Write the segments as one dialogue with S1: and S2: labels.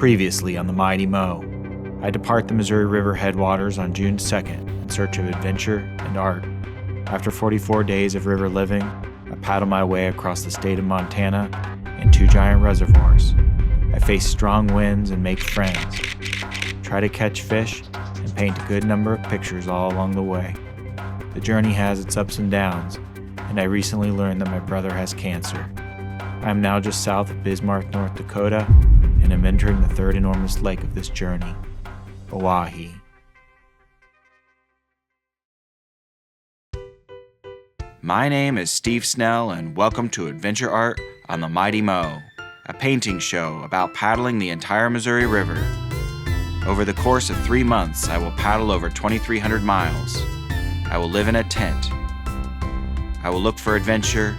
S1: Previously on the Mighty Mo, I depart the Missouri River headwaters on June 2nd in search of adventure and art. After 44 days of river living, I paddle my way across the state of Montana and 2 giant reservoirs. I face strong winds and make friends, try to catch fish, and paint a good number of pictures all along the way. The journey has its ups and downs, and I recently learned that my brother has cancer. I am now just south of Bismarck, North Dakota, and am entering the third enormous lake of this journey, Oahe.
S2: My name is Steve Snell, and welcome to Adventure Art on the Mighty Mo, a painting show about paddling the entire Missouri River. Over the course of 3 months, I will paddle over 2,300 miles. I will live in a tent. I will look for adventure.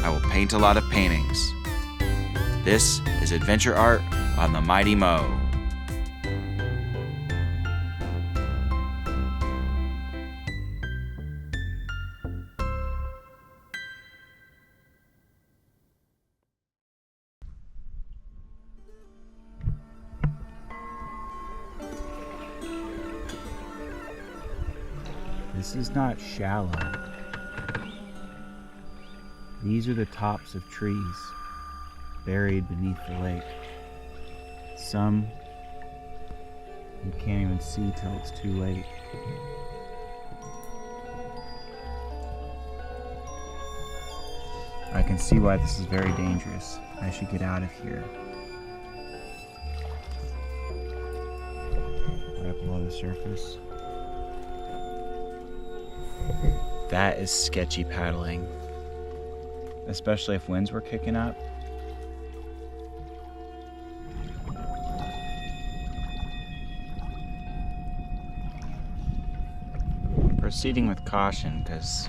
S2: I will paint a lot of paintings. This is Adventure Art on the Mighty Mo.
S1: This is not shallow. These are the tops of trees buried beneath the lake. Some you can't even see till it's too late. I can see why this is very dangerous. I should get out of here. Right below the surface. That is sketchy paddling, especially if winds were kicking up. Proceeding with caution because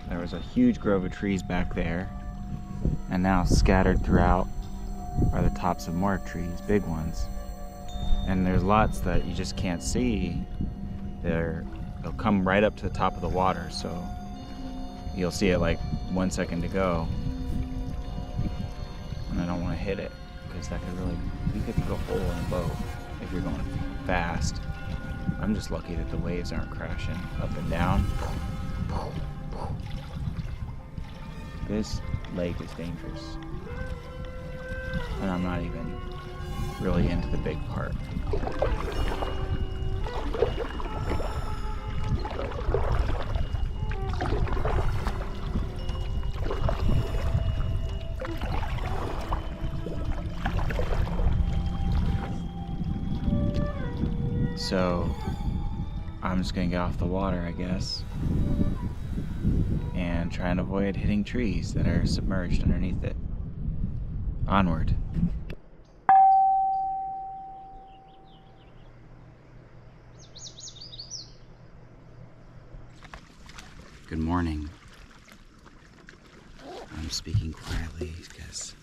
S1: there was a huge grove of trees back there, and now scattered throughout are the tops of more trees, big ones. And there's lots that you just can't see. They'll come right up to the top of the water, so you'll see it like 1 second to go. And I don't want to hit it because that could really, you could go hole in a boat if you're going fast. I'm just lucky that the waves aren't crashing up and down. This lake is dangerous, and I'm not even really into the big part. So I'm just gonna get off the water, I guess, and try and avoid hitting trees that are submerged underneath it. Onward.
S2: Good morning. I'm speaking quietly because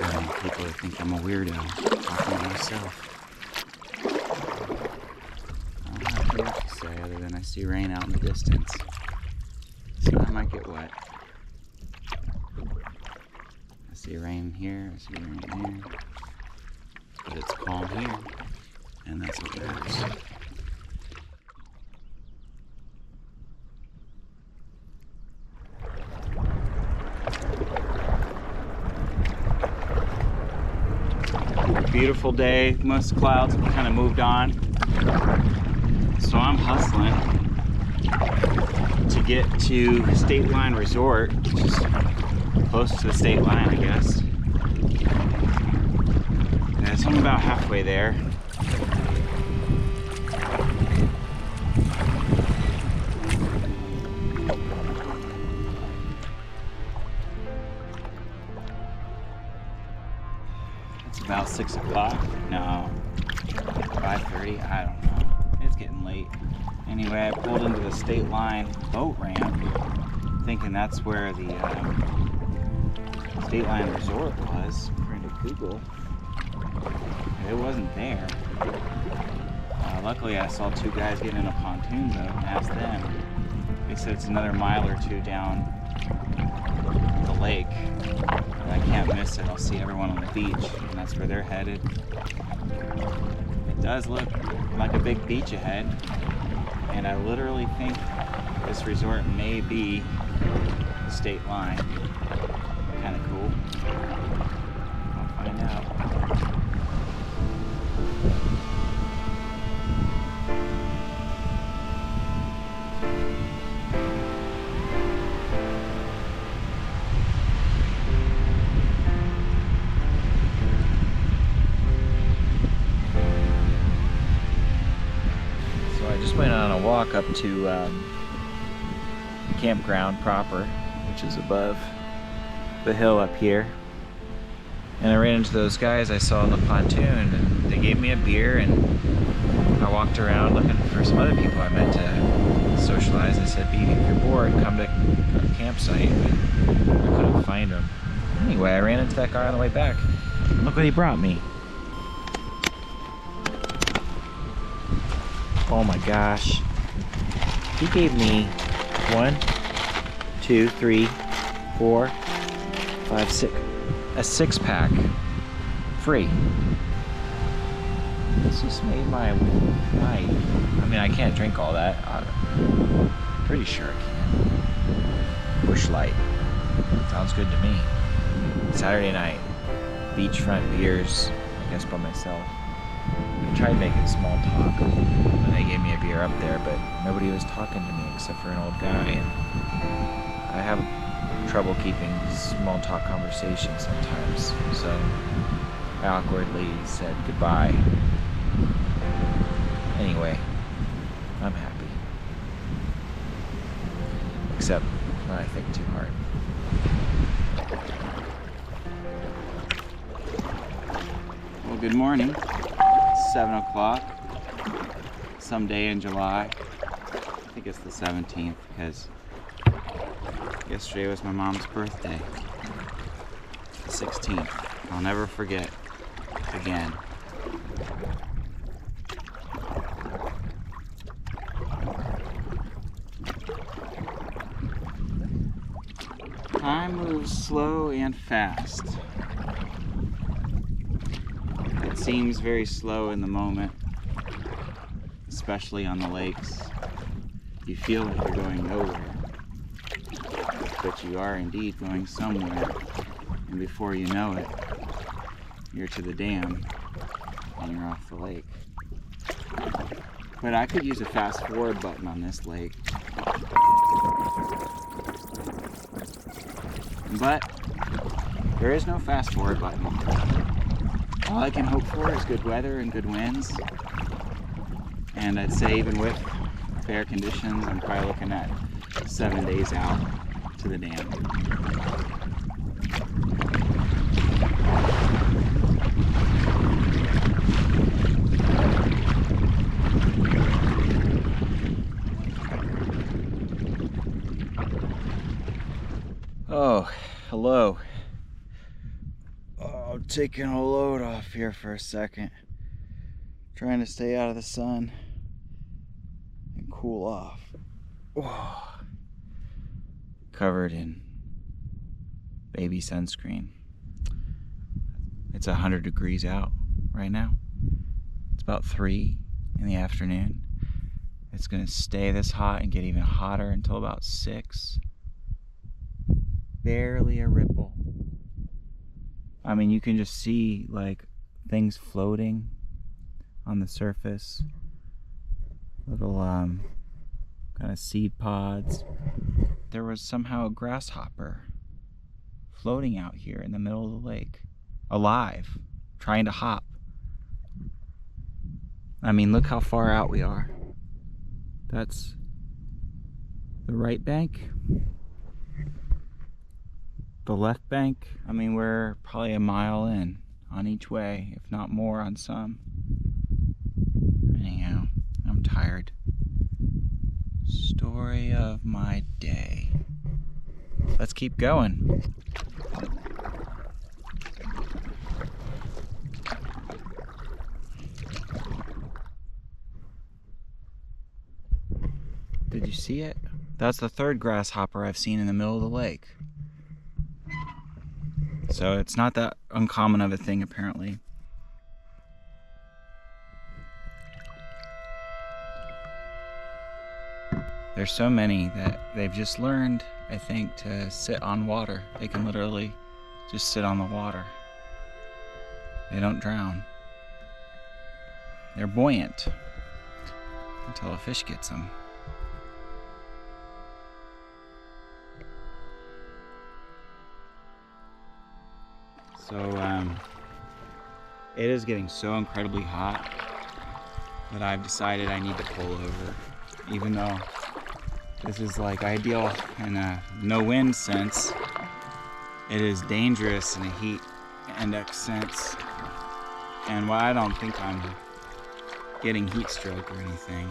S2: I don't want people to think I'm a weirdo talking to myself. I don't have much to say other than I see rain out in the distance, so I might get wet. I see rain here, I see rain there, but it's calm here, and that's what matters. Beautiful day, most clouds have kind of moved on, so I'm hustling to get to State Line Resort, which is close to the state line, I guess. And so I'm about halfway there. About 6 o'clock? No, 5:30? I don't know. It's getting late. Anyway, I pulled into the state line boat ramp, thinking that's where the State Line Resort was, according to Google. It wasn't there. Luckily, I saw 2 guys getting in a pontoon boat and asked them. They said it's another mile or 2 down the lake. And I can't miss it. I'll see everyone on the beach, and that's where they're headed. It does look like a big beach ahead, and I literally think this resort may be the state line. Kind of cool. I'll find out. So I just went on a walk up to the campground proper, which is above the hill up here, and I ran into those guys I saw on the pontoon, and they gave me a beer, and I walked around looking for some other people I meant to socialize. They said, if you're bored, come to a campsite, but I couldn't find them. Anyway, I ran into that guy on the way back. Look what he brought me. Oh my gosh. He gave me 1, 2, 3, 4, 5, 6, a 6-pack free. This just made my night. I mean, I can't drink all that. I'm pretty sure I can. Bush Light. Sounds good to me. Saturday night. Beachfront beers, I guess by myself. I tried making small talk when they gave me a beer up there, but nobody was talking to me except for an old guy, and I have trouble keeping small talk conversations sometimes, so I awkwardly said goodbye. Anyway, I'm happy. Except when I think too hard. Well, good morning. It's 7 o'clock. Some day in July. I think it's the 17th because yesterday was my mom's birthday. The 16th. I'll never forget. Again. Time moves slow and fast. It seems very slow in the moment, especially on the lakes. You feel like you're going nowhere, but you are indeed going somewhere, and before you know it, you're to the dam and you're off the lake. But I could use a fast forward button on this lake. But there is no fast forward button. All I can hope for is good weather and good winds. And I'd say even with fair conditions, I'm probably looking at 7 days out to the dam. Oh, hello. Oh, I'm taking a load off here for a second. Trying to stay out of the sun and cool off. Whoa. Covered in baby sunscreen. It's 100 degrees out right now. It's about 3 in the afternoon. It's gonna stay this hot and get even hotter until about 6. Barely a ripple. I mean, you can just see like things floating on the surface. Little kind of seed pods. There was somehow a grasshopper floating out here in the middle of the lake, alive, trying to hop. I mean, look how far out we are. That's the right bank. The left bank, I mean, we're probably a mile in on each way, if not more on some. Anyhow, I'm tired. Story of my day. Let's keep going. Did you see it? That's the third grasshopper I've seen in the middle of the lake. So it's not that uncommon of a thing, apparently. There's so many that they've just learned, I think, to sit on water. They can literally just sit on the water. They don't drown. They're buoyant until a fish gets them. So it is getting so incredibly hot that I've decided I need to pull over, even though this is like ideal in a no wind sense. It is dangerous in a heat index sense. And while I don't think I'm getting heat stroke or anything,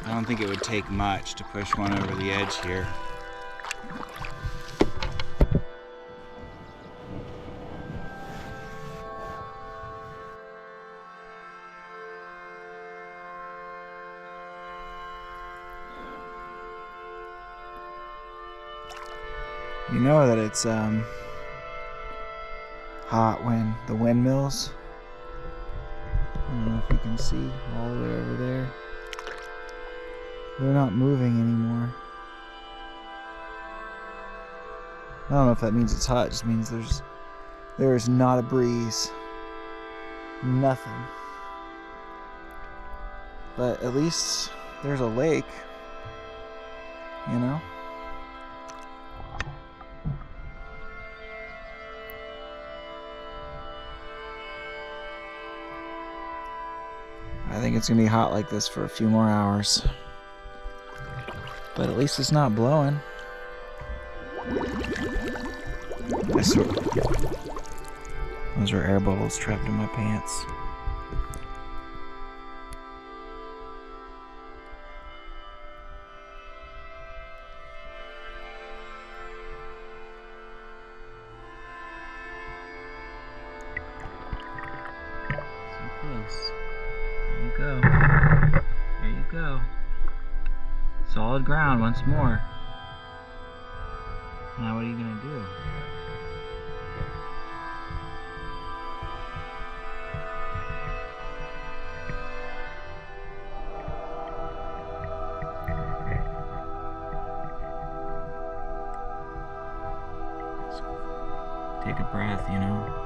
S2: I don't think it would take much to push one over the edge here.
S1: You know that it's hot when the windmills, I don't know if you can see all the way over there, they're not moving anymore. I don't know if that means it's hot, it just means there's not a breeze. Nothing. But at least there's a lake, you know? I think it's gonna be hot like this for a few more hours. But at least it's not blowing. Those are air bubbles trapped in my pants. So close. There you go. There you go. Solid ground once more. Now what are you gonna do? Take a breath, you know.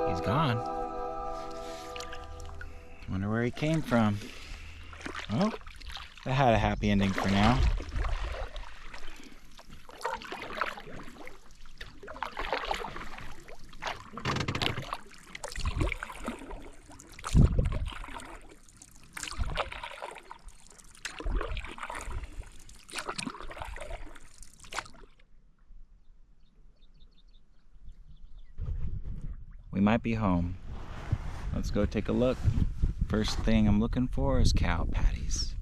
S1: He's gone. Wonder where he came from. Oh, that had a happy ending for now. We might be home. Let's go take a look. First thing I'm looking for is cow patties.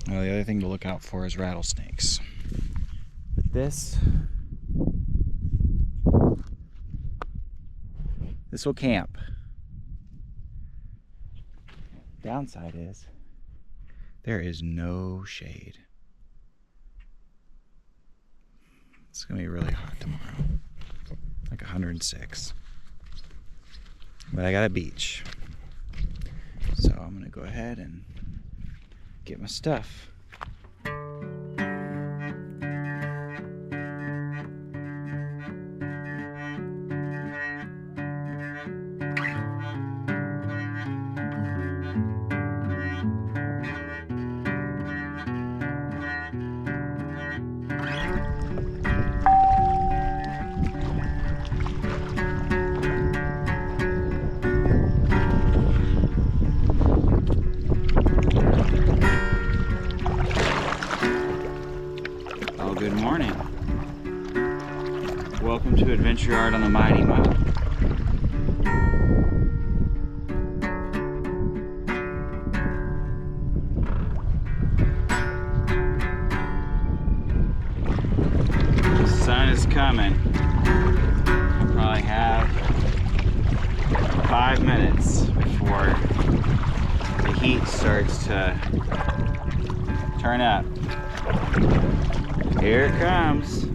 S1: Well, the other thing to look out for is rattlesnakes. But this will camp. Downside is there is no shade. It's gonna be really hot tomorrow, like 106. But I got a beach, so I'm gonna go ahead and get my stuff.
S2: to Adventure Art on the Mighty Mo. The sun is coming. I probably have 5 minutes before the heat starts to turn up. Here it comes.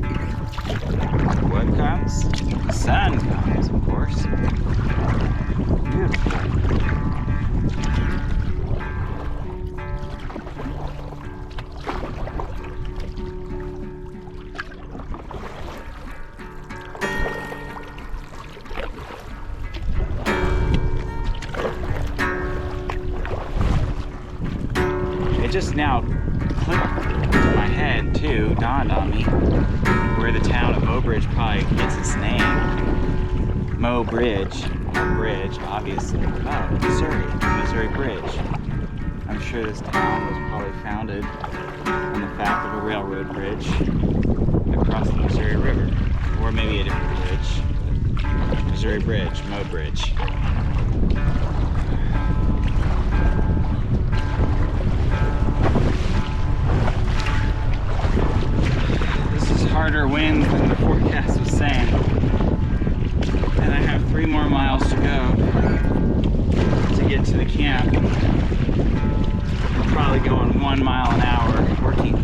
S2: What comes? The sun comes, of course. Beautiful. It just now clicked into my head too, dawned on me, where the town of Mobridge probably gets its name. Mobridge, bridge, obviously. Oh, Missouri Bridge. I'm sure this town was probably founded on the fact of a railroad bridge across the Missouri River, or maybe a different bridge. Missouri Bridge, Mobridge. Harder winds than the forecast was saying, and I have 3 more miles to go to get to the camp. I'm probably going 1 mile an hour, working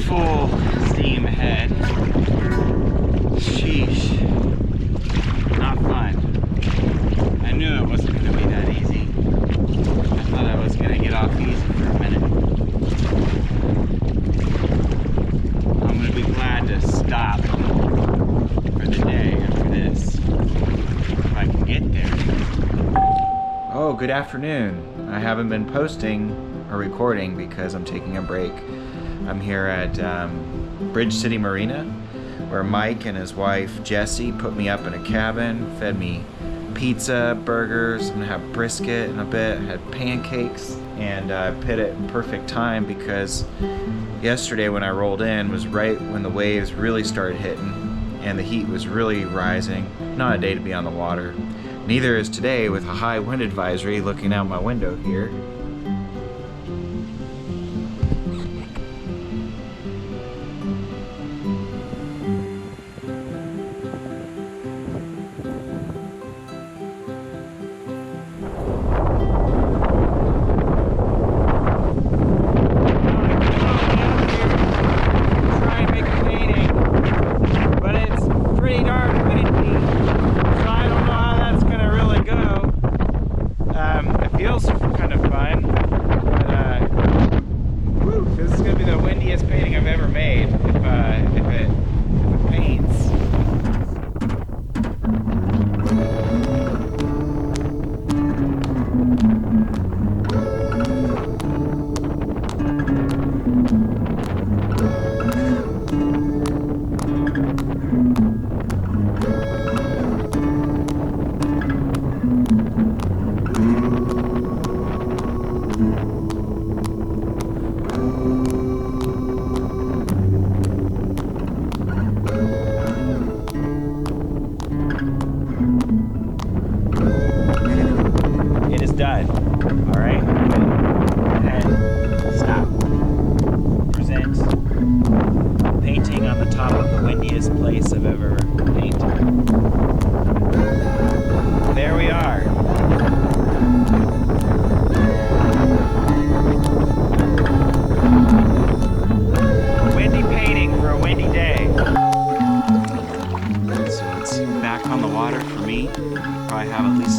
S2: full steam ahead. Sheesh, not fun. I knew it wasn't going to be that easy. I thought I was going to get off easy for a minute. I'm going to be glad to stop for the day after this, if I can get there. Oh, good afternoon. I haven't been posting or recording because I'm taking a break. I'm here at Bridge City Marina, where Mike and his wife Jessie put me up in a cabin, fed me pizza, burgers. I'm gonna have brisket in a bit, had pancakes, and I put it in perfect time because yesterday when I rolled in was right when the waves really started hitting and the heat was really rising. Not a day to be on the water. Neither is today with a high wind advisory looking out my window here.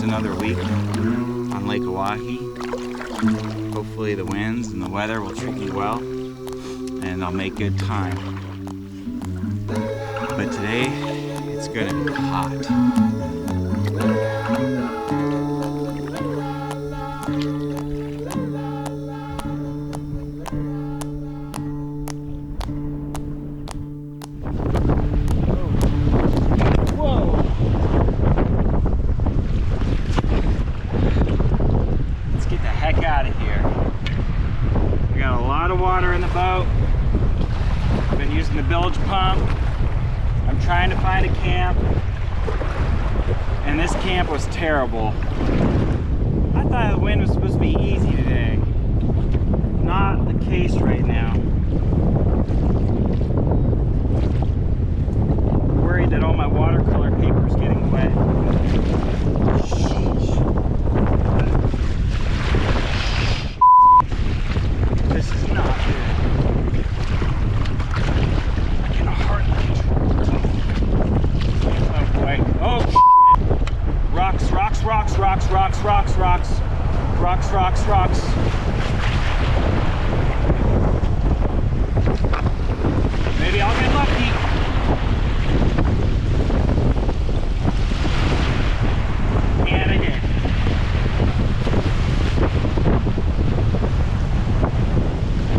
S2: Another week on Lake Oahe. Hopefully the winds and the weather will treat me well and I'll make good time. But today it's gonna be hot.
S3: I'm trying to find a camp, and this camp was terrible. I thought the wind was supposed to be easy today. Not the case right now. I'm worried that all my watercolor paper is getting wet. Sheesh. This is not good. I can hardly control. Oh boy. Oh shit. Rocks, rocks, rocks, rocks, rocks, rocks, rocks. Rocks, rocks, rocks. Maybe I'll get lucky. And I did.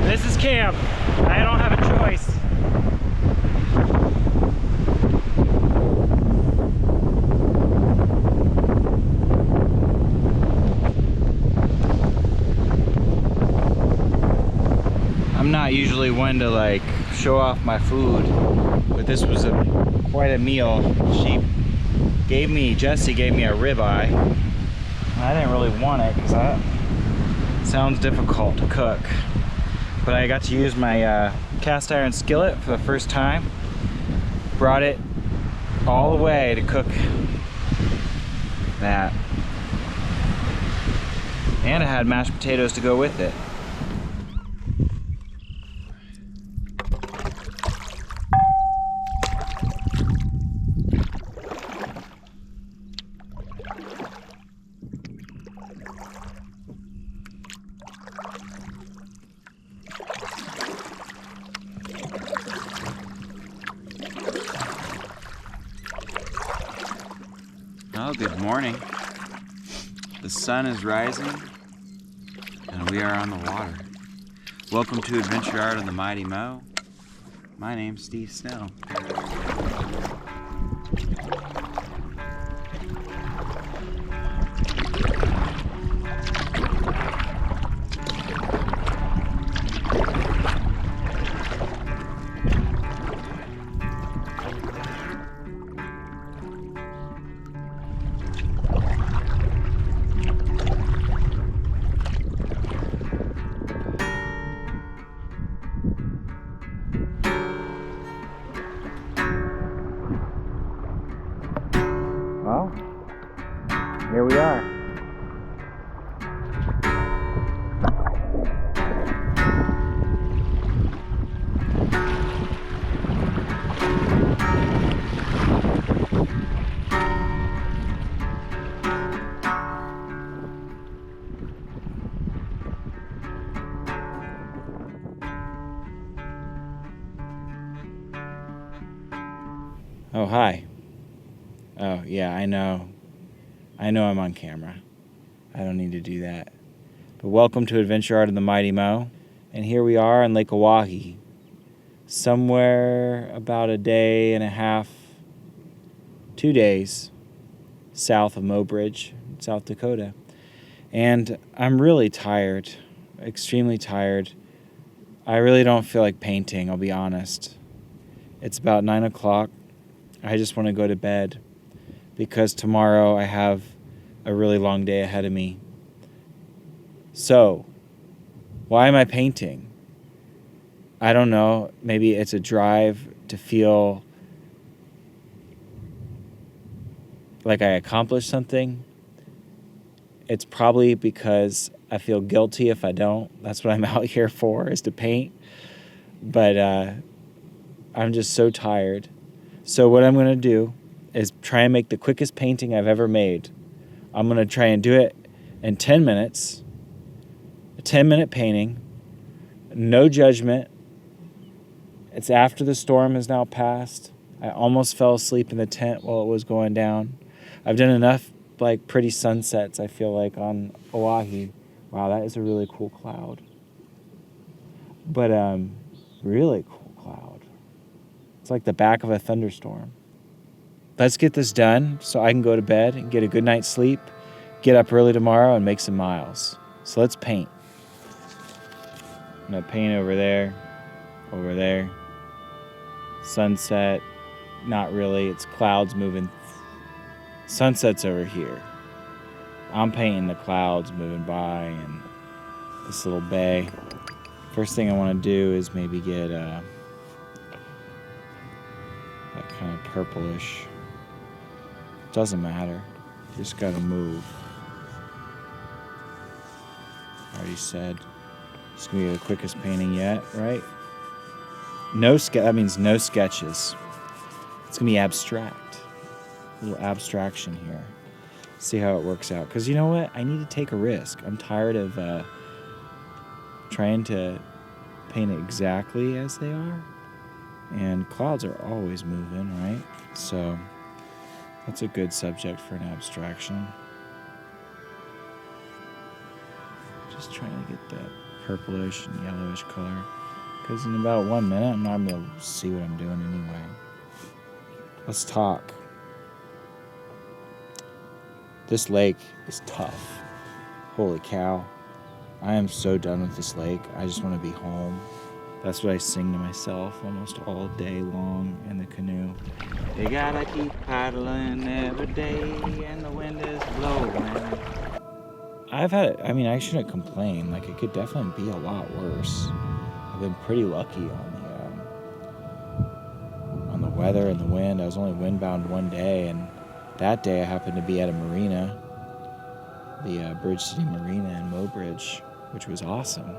S3: This is camp. I don't have a choice. I'm not usually one to like show off my food, but this was quite a meal. Jessie gave me a ribeye. I didn't really want it because that sounds difficult to cook. But I got to use my cast iron skillet for the first time. Brought it all the way to cook that. And I had mashed potatoes to go with it.
S2: Well, good morning. The sun is rising, and we are on the water. Welcome to Adventure Art on the Mighty Mo. My name's Steve Snell.
S3: Well, here we are. Oh, hi. Oh, yeah, I know I'm on camera. I don't need to do that. But welcome to Adventure Art of the Mighty Mo. And here we are on Lake Oahe, somewhere about a day and a half, 2 days south of Mobridge, South Dakota. And I'm really tired, extremely tired. I really don't feel like painting, I'll be honest. It's about 9 o'clock. I just want to go to bed because tomorrow I have a really long day ahead of me. So, why am I painting? I don't know. Maybe it's a drive to feel like I accomplished something. It's probably because I feel guilty if I don't. That's what I'm out here for, is to paint. But I'm just so tired. So what I'm going to do is try and make the quickest painting I've ever made. I'm going to try and do it in 10 minutes. A 10-minute painting. No judgment. It's after the storm has now passed. I almost fell asleep in the tent while it was going down. I've done enough like pretty sunsets, I feel like, on Oahe. Wow, that is a really cool cloud. But really cool cloud. It's like the back of a thunderstorm. Let's get this done so I can go to bed and get a good night's sleep, get up early tomorrow and make some miles. So let's paint. I'm gonna paint over there, sunset, not really. It's clouds moving. Sunset's over here. I'm painting the clouds moving by and this little bay. First thing I want to do is maybe get that kind of purplish. Doesn't matter. Just gotta move. I already said it's gonna be the quickest painting yet, right? That means no sketches. It's gonna be abstract. A little abstraction here. See how it works out. Because you know what? I need to take a risk. I'm tired of trying to paint it exactly as they are. And clouds are always moving, right? So that's a good subject for an abstraction. Just trying to get that purplish and yellowish color. Because in about 1 minute, I'm not going to be able to see what I'm doing anyway. Let's talk. This lake is tough. Holy cow. I am so done with this lake. I just want to be home. That's what I sing to myself almost all day long in the canoe. You gotta keep paddling every day and the wind is blowing. I shouldn't complain. Like, it could definitely be a lot worse. I've been pretty lucky on the weather and the wind. I was only windbound one day, and that day I happened to be at a marina, the Bridge City Marina in Mobridge, which was awesome.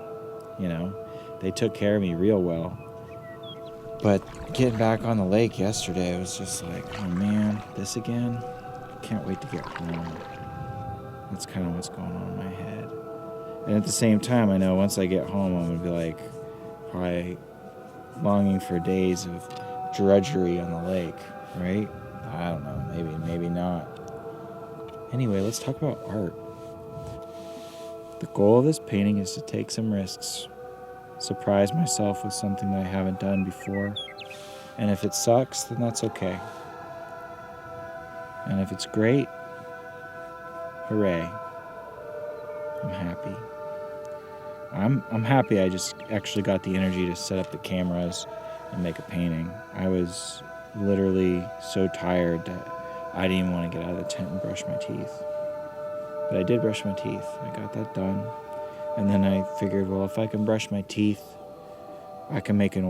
S3: You know, they took care of me real well. But getting back on the lake yesterday, it was just like, oh man, this again? Can't wait to get home. That's kind of what's going on in my head. And at the same time, I know once I get home, I'm going to be like, probably longing for days of drudgery on the lake, right? I don't know, maybe not. Anyway, let's talk about art. The goal of this painting is to take some risks, surprise myself with something that I haven't done before, and if it sucks, then that's okay. And if it's great, hooray, I'm happy. I'm happy I just actually got the energy to set up the cameras and make a painting. I was literally so tired that I didn't even want to get out of the tent and brush my teeth. But I did brush my teeth. I got that done. And then I figured, well, if I can brush my teeth, I can make a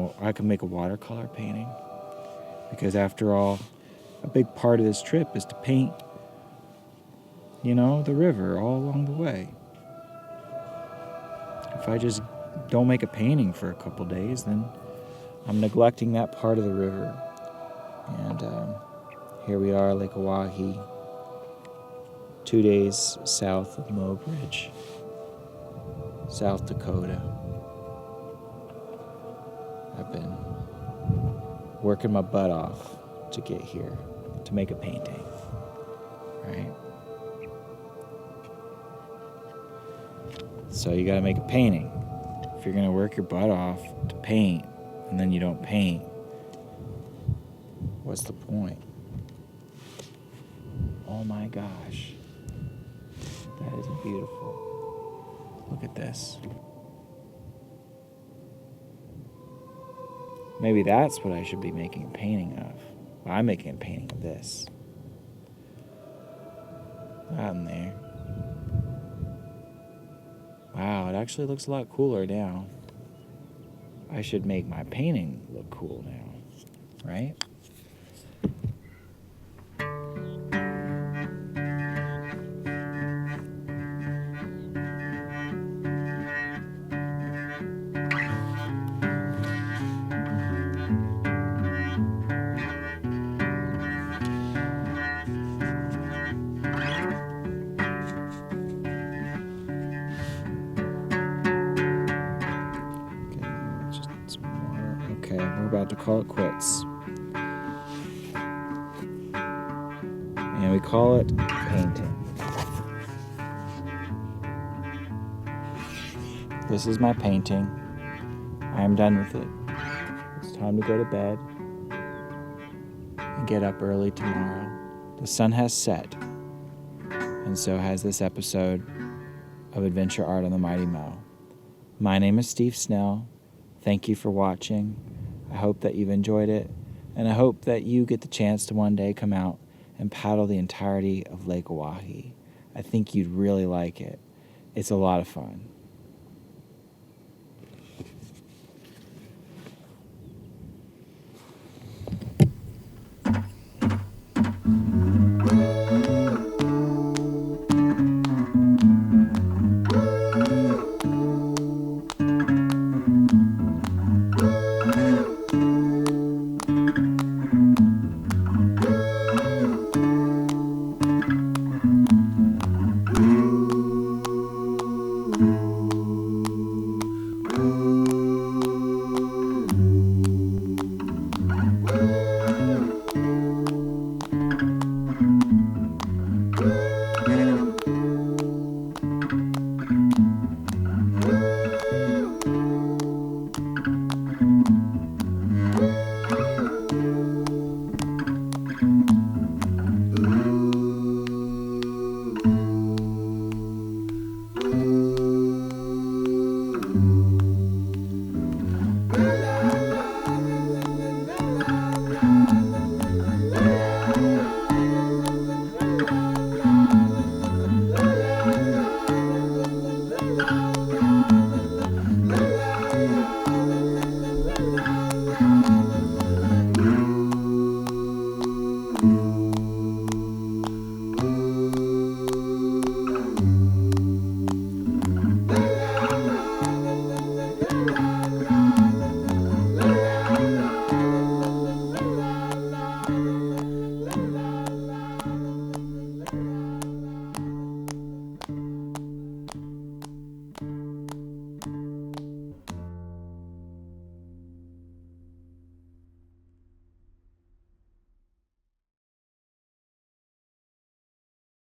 S3: watercolor painting. Because after all, a big part of this trip is to paint, the river all along the way. If I just don't make a painting for a couple days, then I'm neglecting that part of the river. And here we are, Lake Oahe, 2 days south of Mobridge, South Dakota. I've been working my butt off to get here, to make a painting, right? So you gotta make a painting. If you're gonna work your butt off to paint, and then you don't paint, what's the point? Oh my gosh. That is beautiful. Look at this. Maybe that's what I should be making a painting of. Well, I'm making a painting of this. Out in there. Wow, it actually looks a lot cooler now. I should make my painting look cool now, right? Okay, we're about to call it quits. And we call it painting. This is my painting. I am done with it. It's time to go to bed and get up early tomorrow. The sun has set, and so has this episode of Adventure Art on the Mighty Mo. My name is Steve Snell. Thank you for watching. I hope that you've enjoyed it. And I hope that you get the chance to one day come out and paddle the entirety of Lake Oahe. I think you'd really like it. It's a lot of fun.